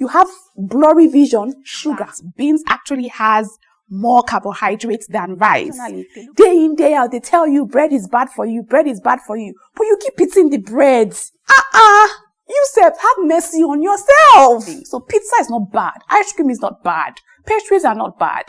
you have blurry vision, sugars. Beans actually has more carbohydrates than rice. Day in, day out, they tell you bread is bad for you, bread is bad for you. But you keep eating the bread. Yourself, have mercy on yourself. So pizza is not bad. Ice cream is not bad. Pastries are not bad.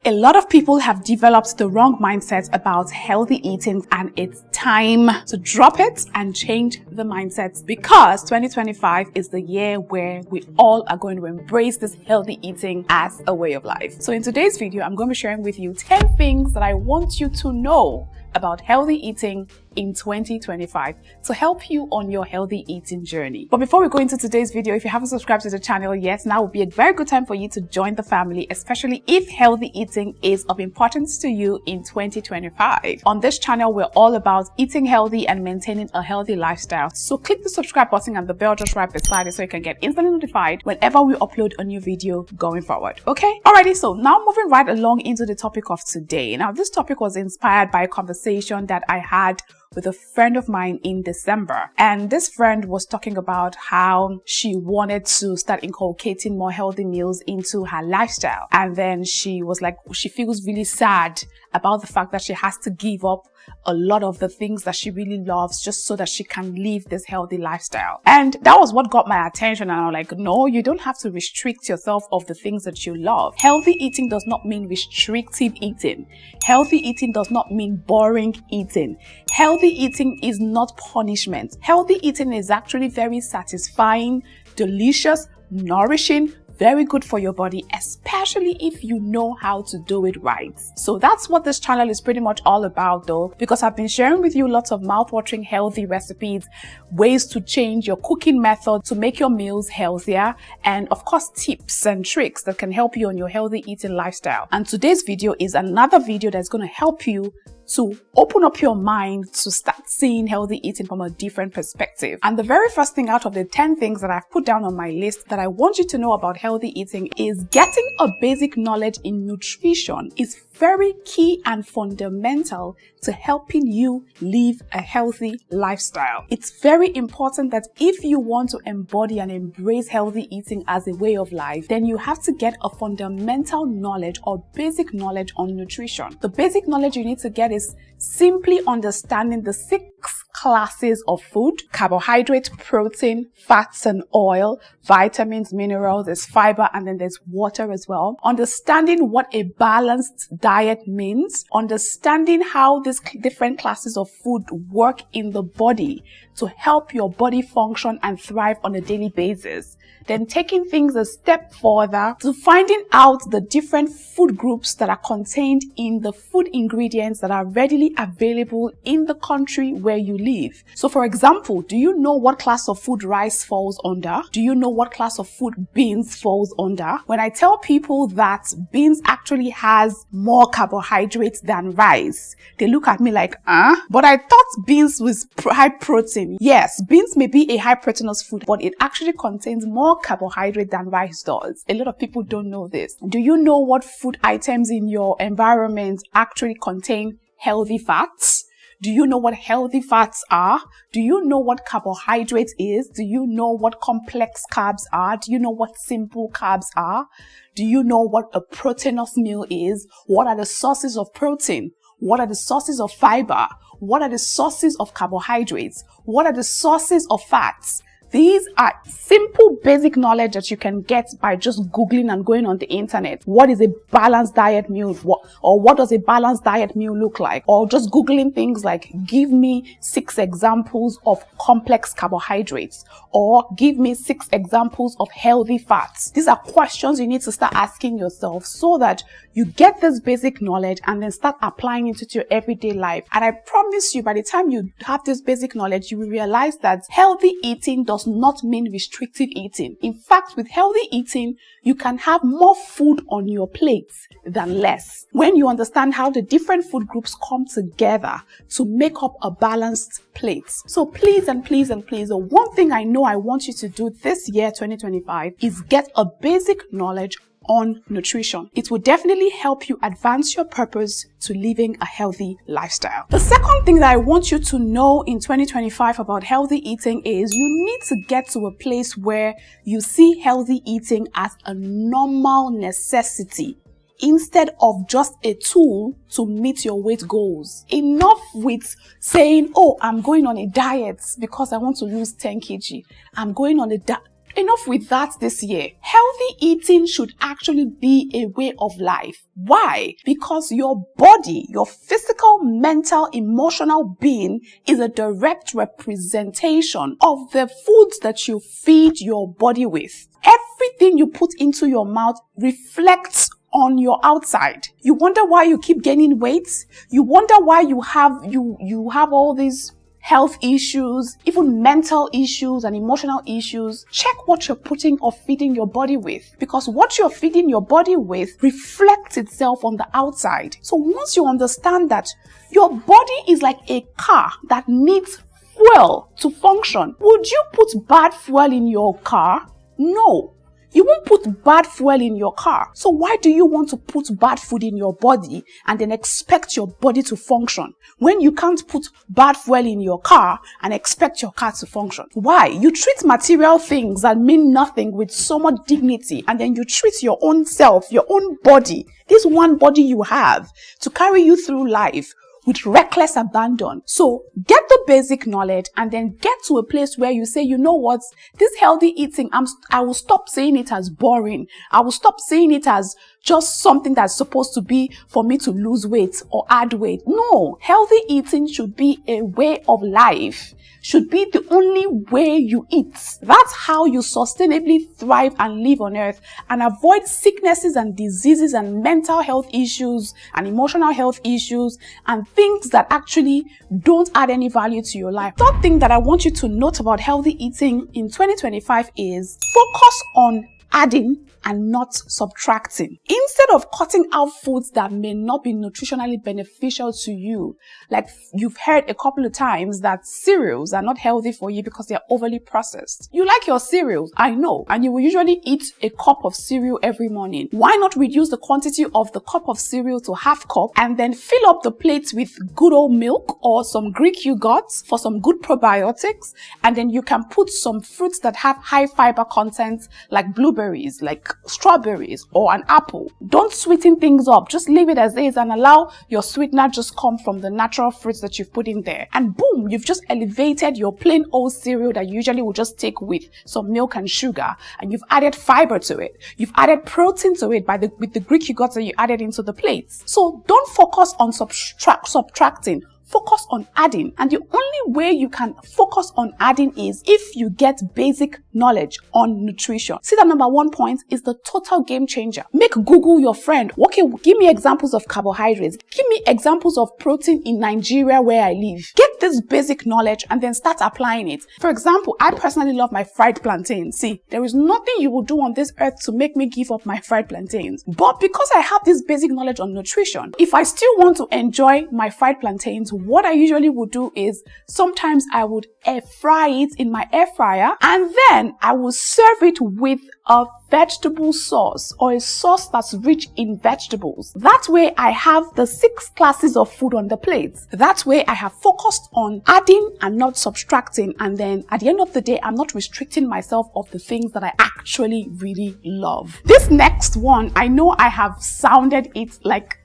A lot of people have developed the wrong mindset about healthy eating, and it's time to drop it and change the mindset, because 2025 is the year where we all are going to embrace this healthy eating as a way of life. So in today's video, I'm going to be sharing with you 10 things that I want you to know about healthy eating in 2025 to help you on your healthy eating journey. But before we go into today's video, if you haven't subscribed to the channel yet, now would be a very good time for you to join the family, especially if healthy eating is of importance to you in 2025. On this channel, we're all about eating healthy and maintaining a healthy lifestyle. So click the subscribe button and the bell just right beside it so you can get instantly notified whenever we upload a new video going forward. Okay? Alrighty, so now moving right along into the topic of today. Now, this topic was inspired by a conversation that I had with a friend of mine in December. And this friend was talking about how she wanted to start inculcating more healthy meals into her lifestyle. And then she was like, she feels really sad about the fact that she has to give up a lot of the things that she really loves just so that she can live this healthy lifestyle. And that was what got my attention. And I'm like, no, you don't have to restrict yourself of the things that you love. Healthy eating does not mean restrictive eating. Healthy eating does not mean boring eating. Healthy eating is not punishment. Healthy eating is actually very satisfying, delicious, nourishing, very good for your body, especially if you know how to do it right. So that's what this channel is pretty much all about though, because I've been sharing with you lots of mouth-watering healthy recipes, ways to change your cooking method to make your meals healthier, and of course tips and tricks that can help you on your healthy eating lifestyle. And today's video is another video that's going to help you to open up your mind to start seeing healthy eating from a different perspective. And the very first thing out of the 10 things that I've put down on my list that I want you to know about healthy eating is getting a basic knowledge in nutrition is very key and fundamental to helping you live a healthy lifestyle. It's very important that if you want to embody and embrace healthy eating as a way of life, then you have to get a fundamental knowledge or basic knowledge on nutrition. The basic knowledge you need to get is simply understanding the 6 classes of food: carbohydrate, protein, fats and oil, vitamins, minerals, there's fiber, and then there's water as well. Understanding what a balanced diet means, understanding how these different classes of food work in the body to help your body function and thrive on a daily basis. Then taking things a step further to finding out the different food groups that are contained in the food ingredients that are readily available in the country where you live. So for example, do you know what class of food rice falls under? Do you know what class of food beans falls under? When I tell people that beans actually has more carbohydrates than rice, they look at me like, but I thought beans was high protein. Yes, beans may be a high proteinous food, but it actually contains more carbohydrate than rice does. A lot of people don't know this. Do you know what food items in your environment actually contain healthy fats? Do you know what healthy fats are? Do you know what carbohydrate is? Do you know what complex carbs are? Do you know what simple carbs are? Do you know what a proteinous meal is? What are the sources of protein? What are the sources of fiber? What are the sources of carbohydrates? What are the sources of fats? These are simple basic knowledge that you can get by just Googling and going on the internet. What is a balanced diet meal? What does a balanced diet meal look like? Or just Googling things like, give me 6 examples of complex carbohydrates, or give me 6 examples of healthy fats. These are questions you need to start asking yourself so that you get this basic knowledge and then start applying it to your everyday life. And I promise you, by the time you have this basic knowledge, you will realize that healthy eating does not mean restrictive eating. In fact, with healthy eating, you can have more food on your plate than less. When you understand how the different food groups come together to make up a balanced plate. So please and please and please, the one thing I know I want you to do this year, 2025, is get a basic knowledge on nutrition. It will definitely help you advance your purpose to living a healthy lifestyle. The second thing that I want you to know in 2025 about healthy eating is you need to get to a place where you see healthy eating as a normal necessity instead of just a tool to meet your weight goals. Enough with saying, oh, I'm going on a diet because I want to lose 10 kg. I'm going on a diet. Enough with that this year. Healthy eating should actually be a way of life. Why? Because your body, your physical, mental, emotional being is a direct representation of the foods that you feed your body with. Everything you put into your mouth reflects on your outside. You wonder why you keep gaining weight. You wonder why you have all these health issues, even mental issues and emotional issues. Check what you're putting or feeding your body with, because what you're feeding your body with reflects itself on the outside. So once you understand that your body is like a car that needs fuel to function, would you put bad fuel in your car? No. You won't put bad fuel in your car. So why do you want to put bad food in your body and then expect your body to function when you can't put bad fuel in your car and expect your car to function? Why? You treat material things that mean nothing with so much dignity, and then you treat your own self, your own body, this one body you have to carry you through life, with reckless abandon. So get the basic knowledge and then get to a place where you say, you know what, this healthy eating, I will stop saying it as boring. I will stop saying it as just something that's supposed to be for me to lose weight or add weight. No, healthy eating should be a way of life. Should be the only way you eat. That's how you sustainably thrive and live on earth and avoid sicknesses and diseases and mental health issues and emotional health issues and things that actually don't add any value to your life. Third thing that I want you to note about healthy eating in 2025 is focus on adding and not subtracting. Instead of cutting out foods that may not be nutritionally beneficial to you, like you've heard a couple of times that cereals are not healthy for you because they're overly processed. You like your cereals, I know, and you will usually eat a cup of cereal every morning. Why not reduce the quantity of the cup of cereal to half cup and then fill up the plate with good old milk or some Greek yogurt for some good probiotics, and then you can put some fruits that have high fiber content like blueberries, like strawberries or an apple. Don't sweeten things up. Just leave it as is and allow your sweetener just come from the natural fruits that you've put in there. And boom, you've just elevated your plain old cereal that you usually would just take with some milk and sugar, and you've added fiber to it. You've added protein to it with the Greek yogurt that you added into the plates. So don't focus on subtracting. Focus on adding. And the only way you can focus on adding is if you get basic knowledge on nutrition. See, the number one point is the total game changer. Make Google your friend. Okay, give me examples of carbohydrates. Give me examples of protein in Nigeria where I live. Get this basic knowledge and then start applying it. For example, I personally love my fried plantains. See, there is nothing you will do on this earth to make me give up my fried plantains. But because I have this basic knowledge on nutrition, if I still want to enjoy my fried plantains, what I usually would do is sometimes I would air fry it in my air fryer, and then I will serve it with a vegetable sauce or a sauce that's rich in vegetables. That way I have the 6 classes of food on the plate. That way I have focused on adding and not subtracting, and then at the end of the day I'm not restricting myself of the things that I actually really love. This next one, I know I have sounded it like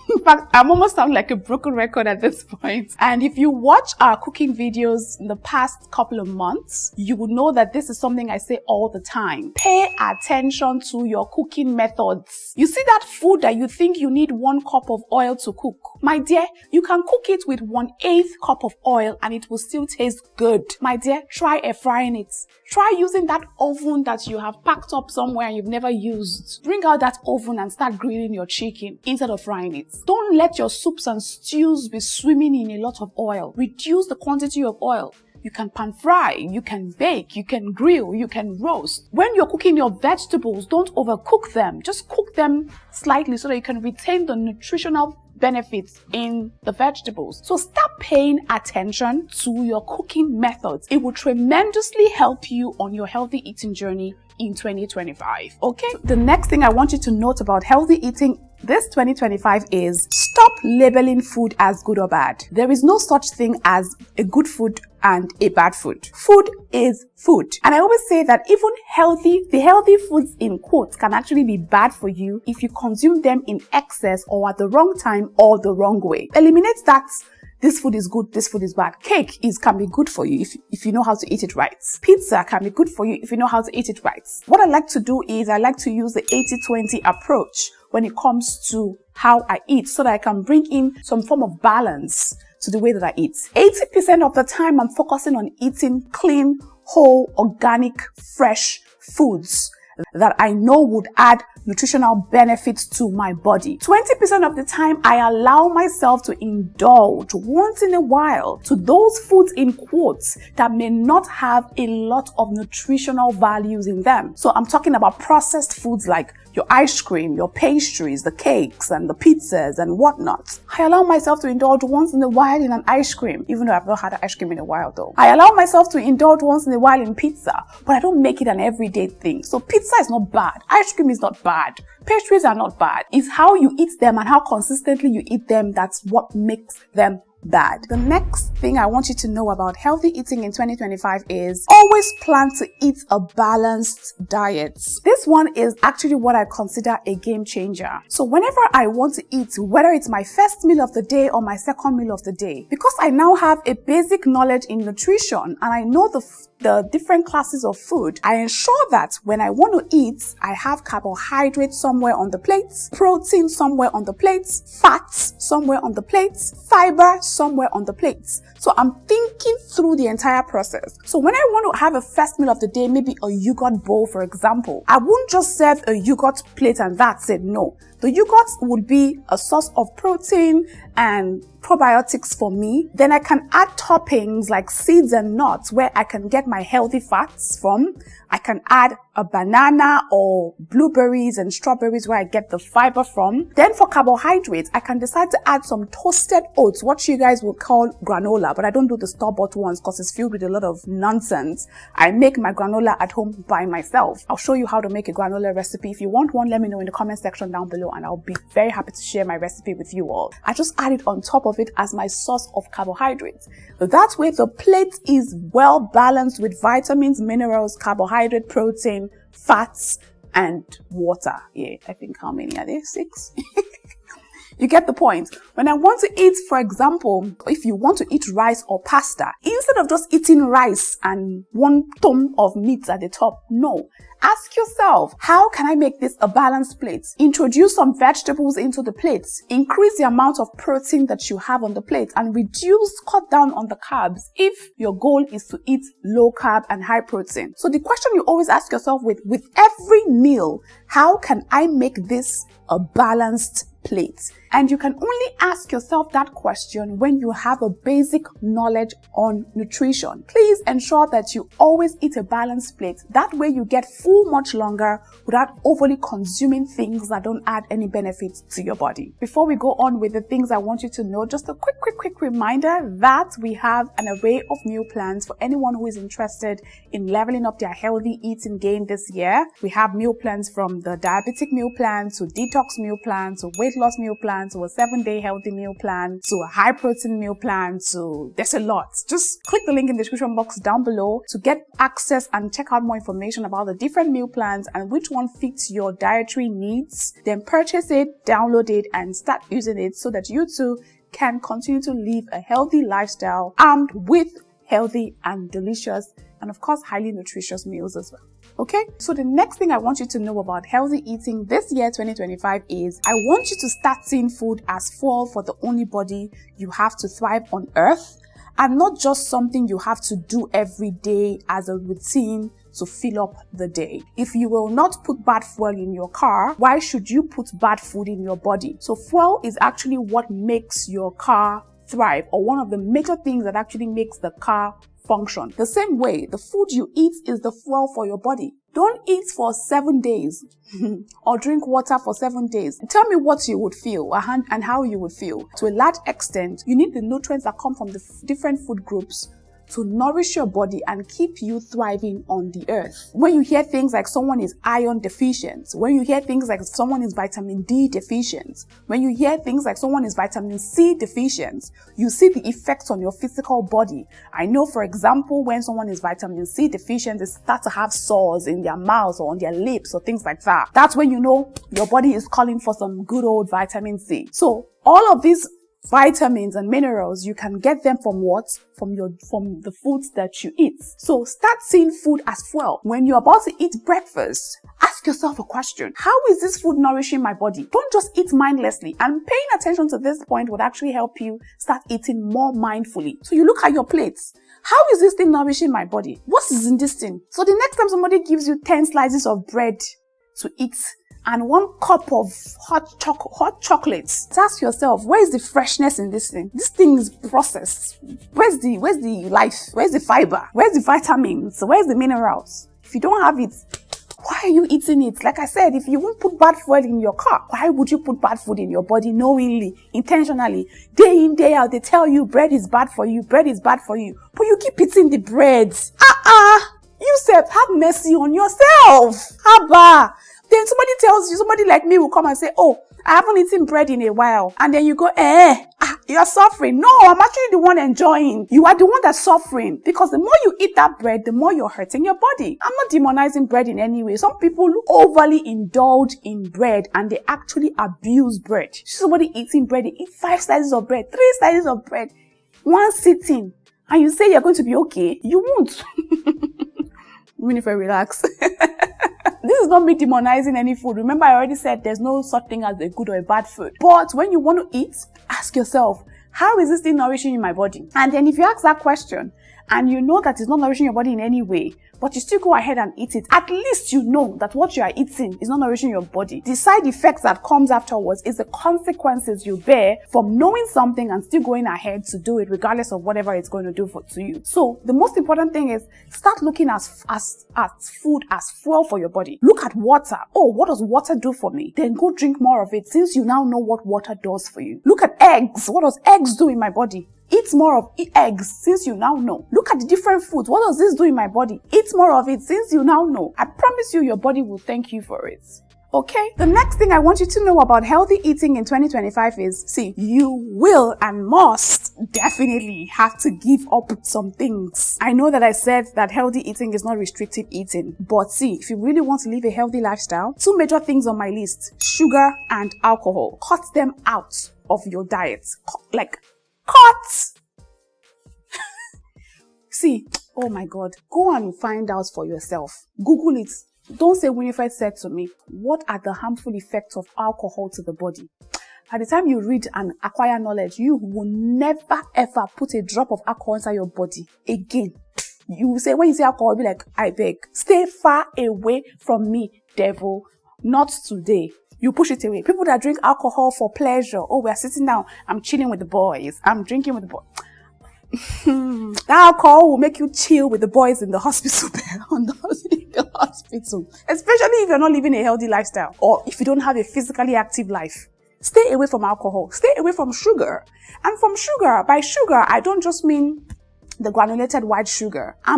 in fact, I'm almost sounding like a broken record at this point. And if you watch our cooking videos in the past couple of months, you will know that this is something I say all the time. Pay attention to your cooking methods. You see that food that you think you need 1 cup of oil to cook? My dear, you can cook it with 1/8 cup of oil and it will still taste good. My dear, try air frying it. Try using that oven that you have packed up somewhere and you've never used. Bring out that oven and start grilling your chicken instead of frying it. Don't let your soups and stews be swimming in a lot of oil. Reduce the quantity of oil. You can pan fry, you can bake, you can grill, you can roast. When you're cooking your vegetables, don't overcook them. Just cook them slightly so that you can retain the nutritional benefits in the vegetables. So start paying attention to your cooking methods. It will tremendously help you on your healthy eating journey in 2025. Okay? The next thing I want you to note about healthy eating this 2025 is stop labeling food as good or bad. There is no such thing as a good food and a bad food. Food is food. And I always say that even the healthy foods in quotes can actually be bad for you if you consume them in excess or at the wrong time or the wrong way. Eliminate that this food is good, this food is bad. Cake can be good for you if you know how to eat it right. Pizza can be good for you if you know how to eat it right. What I like to do is I like to use the 80-20 approach when it comes to how I eat so that I can bring in some form of balance to the way that I eat. 80% of the time I'm focusing on eating clean, whole, organic, fresh foods that I know would add nutritional benefits to my body. 20% of the time, I allow myself to indulge once in a while to those foods in quotes that may not have a lot of nutritional values in them. So I'm talking about processed foods like your ice cream, your pastries, the cakes and the pizzas and whatnot. I allow myself to indulge once in a while in an ice cream, even though I've not had an ice cream in a while though. I allow myself to indulge once in a while in pizza, but I don't make it an everyday thing. So pizza is not bad. Ice cream is not bad. Pastries are not bad. It's how you eat them and how consistently you eat them that's what makes them bad. The next thing I want you to know about healthy eating in 2025 is always plan to eat a balanced diet. This one is actually what I consider a game changer. So whenever I want to eat, whether it's my first meal of the day or my second meal of the day, because I now have a basic knowledge in nutrition and I know the different classes of food, I ensure that when I want to eat, I have carbohydrates somewhere on the plate, protein somewhere on the plate, fats somewhere on the plate, fiber somewhere on the plate. So I'm thinking through the entire process. So when I want to have a first meal of the day, maybe a yogurt bowl, for example, I wouldn't just serve a yogurt plate and that's it. No. The yogurt would be a source of protein and probiotics for me. Then I can add toppings like seeds and nuts where I can get my healthy fats from. I can add a banana or blueberries and strawberries where I get the fiber from. Then for carbohydrates, I can decide to add some toasted oats, what you guys would call granola, but I don't do the store-bought ones because it's filled with a lot of nonsense. I make my granola at home by myself. I'll show you how to make a granola recipe. If you want one, let me know in the comment section down below and I'll be very happy to share my recipe with you all. I just add it on top of it as my source of carbohydrates. That way the plate is well balanced with vitamins, minerals, carbohydrate, protein, fats, and water. Yeah, I think how many are there? 6? You get the point. When I want to eat, for example, if you want to eat rice or pasta, instead of just eating rice and one thumb of meat at the top, no. Ask yourself, how can I make this a balanced plate? Introduce some vegetables into the plate. Increase the amount of protein that you have on the plate and cut down on the carbs if your goal is to eat low carb and high protein. So the question you always ask yourself with every meal, how can I make this a balanced plate? And you can only ask yourself that question when you have a basic knowledge on nutrition. Please ensure that you always eat a balanced plate. That way you get full much longer without overly consuming things that don't add any benefits to your body. Before we go on with the things I want you to know, just a quick reminder that we have an array of meal plans for anyone who is interested in leveling up their healthy eating game this year. We have meal plans from the diabetic meal plan to detox meal plan to weight loss meal plan to a 7-day healthy meal plan to a high protein meal plan to there's a lot. Just click the link in the description box down below to get access and check out more information about the different meal plans and which one fits your dietary needs. Then purchase it, download it, and start using it so that you too can continue to live a healthy lifestyle armed with healthy and delicious and of course highly nutritious meals as well. Okay, so the next thing I want you to know about healthy eating this year 2025 is I want you to start seeing food as fuel for the only body you have to thrive on earth and not just something you have to do every day as a routine to fill up the day. If you will not put bad fuel in your car, why should you put bad food in your body? So fuel is actually what makes your car thrive, or one of the major things that actually makes the car function. The same way, the food you eat is the fuel for your body. Don't eat for 7 days or drink water for 7 days. Tell me what you would feel and how you would feel. To a large extent, you need the nutrients that come from the different food groups to nourish your body and keep you thriving on the earth. When you hear things like someone is iron deficient, when you hear things like someone is vitamin D deficient, when you hear things like someone is vitamin C deficient, you see the effects on your physical body. I know, for example, when someone is vitamin C deficient, they start to have sores in their mouths or on their lips or things like that. That's when you know your body is calling for some good old vitamin C. So all of these vitamins and minerals, you can get them from what? From the foods that you eat. So start seeing food as fuel. When you're about to eat breakfast, ask yourself a question. How is this food nourishing my body? Don't just eat mindlessly. And paying attention to this point would actually help you start eating more mindfully. So you look at your plates. How is this thing nourishing my body? What is in this thing? So the next time somebody gives you 10 slices of bread to eat and 1 cup of hot chocolates, ask yourself, where is the freshness in this thing? This thing is processed. Where's the life? Where's the fiber? Where's the vitamins? Where's the minerals? If you don't have it, why are you eating it? Like I said, if you won't put bad food in your car, why would you put bad food in your body knowingly, intentionally? Day in, day out, they tell you bread is bad for you, bread is bad for you, but you keep eating the bread. You said, have mercy on yourself. Abba. Then somebody tells you, somebody like me will come and say, oh, I haven't eaten bread in a while. And then you go, you're suffering. No, I'm actually the one enjoying. You are the one that's suffering. Because the more you eat that bread, the more you're hurting your body. I'm not demonizing bread in any way. Some people overly indulge in bread and they actually abuse bread. Somebody eating bread, they eat 5 slices of bread, 3 slices of bread, 1 sitting. And you say you're going to be okay. You won't. Winnie, relax. This is not me demonizing any food. Remember, I already said there's no such thing as a good or a bad food. But when you want to eat, ask yourself, how is this thing nourishing in my body? And then if you ask that question and you know that it's not nourishing your body in any way, but you still go ahead and eat it, at least you know that what you are eating is not nourishing your body. The side effects that comes afterwards is the consequences you bear from knowing something and still going ahead to do it regardless of whatever it's going to do to you. So the most important thing is start looking at food as fuel for your body. Look at water. Oh, what does water do for me? Then go drink more of it since you now know what water does for you. Look at eggs. What does eggs do in my body? Eat more of eggs since you now know. Look at the different foods. What does this do in my body? Eat more of it since you now know. I promise you, your body will thank you for it. Okay? The next thing I want you to know about healthy eating in 2025 is, see, you will and must definitely have to give up some things. I know that I said that healthy eating is not restrictive eating, but see, if you really want to live a healthy lifestyle, 2 major things on my list, sugar and alcohol. Cut them out of your diet. Cut! See, oh my God, go and find out for yourself. Google it. Don't say Winifred said to me. What are the harmful effects of alcohol to the body? By the time you read and acquire knowledge, you will never ever put a drop of alcohol inside your body again. You will say, when you say alcohol, you'll be like, I beg, stay far away from me, devil. Not today. You push it away. People that drink alcohol for pleasure. Oh, we're sitting down. I'm chilling with the boys. I'm drinking with the boys. That alcohol will make you chill with the boys in the hospital. Especially if you're not living a healthy lifestyle or if you don't have a physically active life. Stay away from alcohol. Stay away from sugar. And from sugar, by sugar, I don't just mean the granulated white sugar. I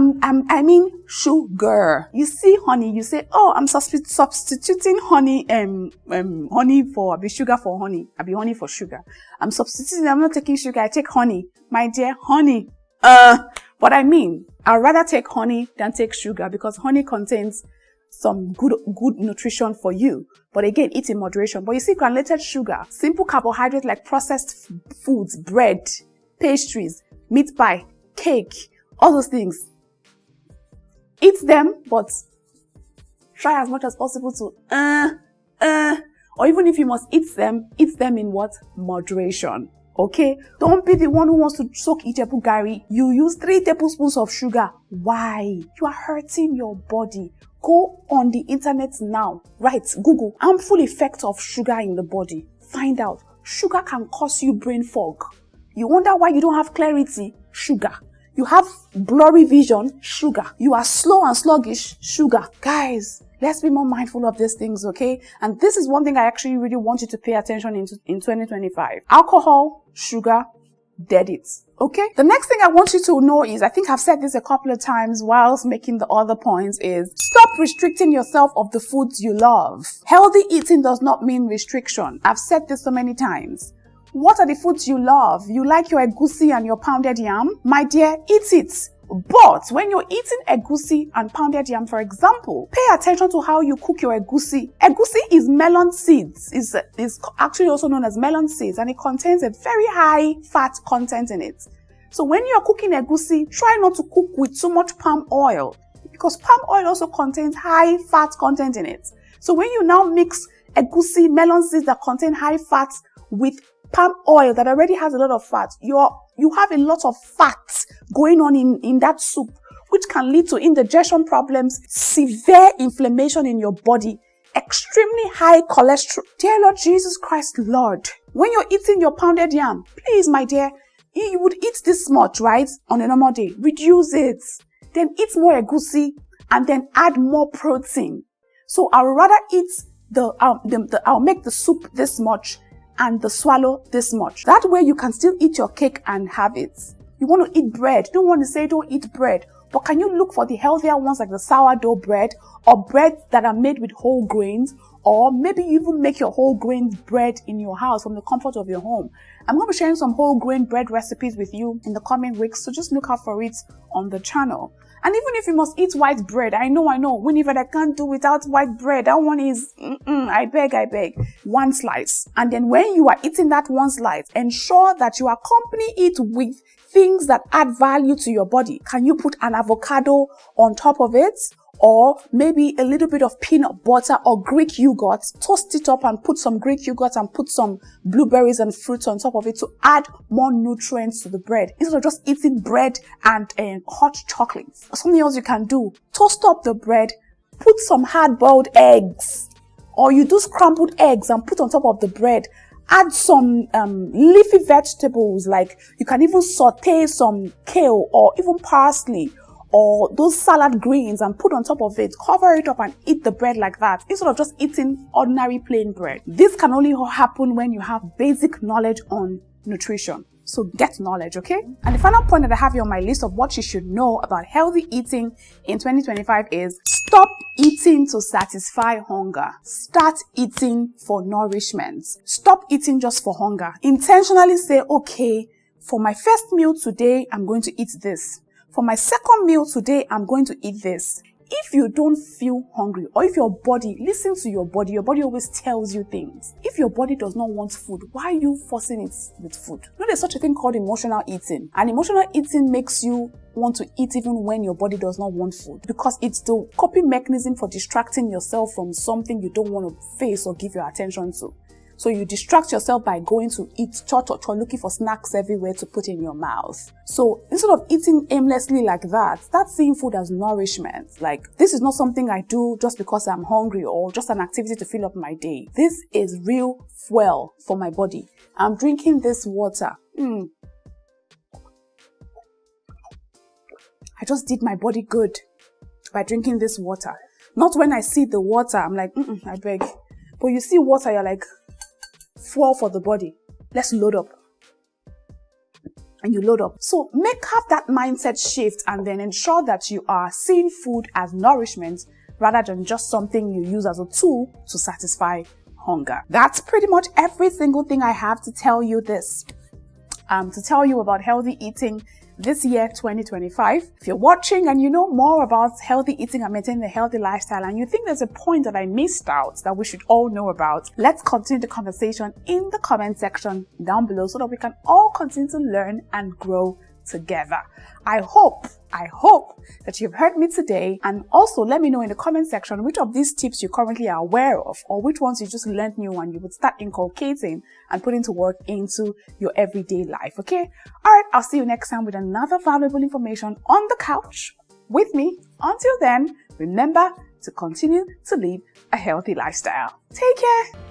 mean sugar. You see honey, you say, oh, I'm substituting honey, honey for, sugar for honey. Honey for sugar. I'm substituting, I'm not taking sugar, I take honey. My dear, honey. But I mean, I'd rather take honey than take sugar because honey contains some good nutrition for you. But again, eat in moderation. But you see, granulated sugar, simple carbohydrates like processed foods, bread, pastries, meat pie, cake, all those things. Eat them, but try as much as possible to, or even if you must eat them in what? Moderation. Okay? Don't be the one who wants to soak Ijebu Gari. You use 3 tablespoons of sugar. Why? You are hurting your body. Go on the internet now. Right, Google harmful effect of sugar in the body. Find out. Sugar can cause you brain fog. You wonder why you don't have clarity? Sugar. You have blurry vision, sugar. You are slow and sluggish, sugar. Guys, let's be more mindful of these things, okay? And this is one thing I actually really want you to pay attention in 2025. Alcohol, sugar, dead it. Okay? The next thing I want you to know is, I think I've said this a couple of times whilst making the other points, is stop restricting yourself of the foods you love. Healthy eating does not mean restriction. I've said this so many times. What are the foods you love? You like your egusi and your pounded yam? My dear, eat it. But when you're eating egusi and pounded yam, for example, pay attention to how you cook your egusi. Egusi is melon seeds. Is actually also known as melon seeds, and it contains a very high fat content in it. So when you're cooking egusi, try not to cook with too much palm oil, because palm oil also contains high fat content in it. So when you now mix egusi, melon seeds that contain high fat with palm oil that already has a lot of fat, you have a lot of fat going on in that soup, which can lead to indigestion problems, severe inflammation in your body, extremely high cholesterol. Dear Lord Jesus Christ, Lord, when you're eating your pounded yam, please, my dear, you would eat this much, right? On a normal day. Reduce it. Then eat more egusi and then add more protein. So I'll rather eat I'll make the soup this much and the swallow this much. That way you can still eat your cake and have it. You want to eat bread. You don't want to say don't eat bread. But can you look for the healthier ones like the sourdough bread or bread that are made with whole grains? Or maybe you even make your whole grain bread in your house from the comfort of your home. I'm going to be sharing some whole grain bread recipes with you in the coming weeks, so just look out for it on the channel. And even if you must eat white bread, I know, Winnie, I can't do without white bread. That one is, I beg. One slice. And then when you are eating that one slice, ensure that you accompany it with things that add value to your body. Can you put an avocado on top of it? Or maybe a little bit of peanut butter or Greek yogurt, toast it up and put some Greek yogurt and put some blueberries and fruits on top of it to add more nutrients to the bread. Instead of just eating bread and hot chocolate. Something else you can do, toast up the bread, put some hard-boiled eggs, or you do scrambled eggs and put on top of the bread. Add some leafy vegetables, like you can even saute some kale or even parsley, or those salad greens and put on top of it, cover it up and eat the bread like that, instead of just eating ordinary plain bread. This can only happen when you have basic knowledge on nutrition. So get knowledge, okay? And the final point that I have here on my list of what you should know about healthy eating in 2025 is stop eating to satisfy hunger. Start eating for nourishment. Stop eating just for hunger. Intentionally say, okay, for my first meal today, I'm going to eat this. For my second meal today, I'm going to eat this. If you don't feel hungry, or if your body, listen to your body always tells you things. If your body does not want food, why are you forcing it with food? You know, there's such a thing called emotional eating. And emotional eating makes you want to eat even when your body does not want food, because it's the coping mechanism for distracting yourself from something you don't want to face or give your attention to. So you distract yourself by going to eat or looking for snacks everywhere to put in your mouth. So instead of eating aimlessly like that, start seeing food as nourishment. Like, this is not something I do just because I'm hungry or just an activity to fill up my day. This is real fuel for my body. I'm drinking this water. I just did my body good by drinking this water. Not when I see the water, I'm like, I beg. But you see water, you're like, fuel for the body. Let's load up. And you load up. So have that mindset shift and then ensure that you are seeing food as nourishment rather than just something you use as a tool to satisfy hunger. That's pretty much every single thing I have to tell you to tell you about healthy eating this year, 2025. If you're watching and you know more about healthy eating and maintaining a healthy lifestyle, and you think there's a point that I missed out that we should all know about, let's continue the conversation in the comment section down below so that we can all continue to learn and grow together. I hope that you've heard me today, and also let me know in the comment section which of these tips you currently are aware of, or which ones you just learned new and you would start inculcating and putting to work into your everyday life, okay? Alright, I'll see you next time with another valuable information on the couch with me. Until then, remember to continue to live a healthy lifestyle. Take care.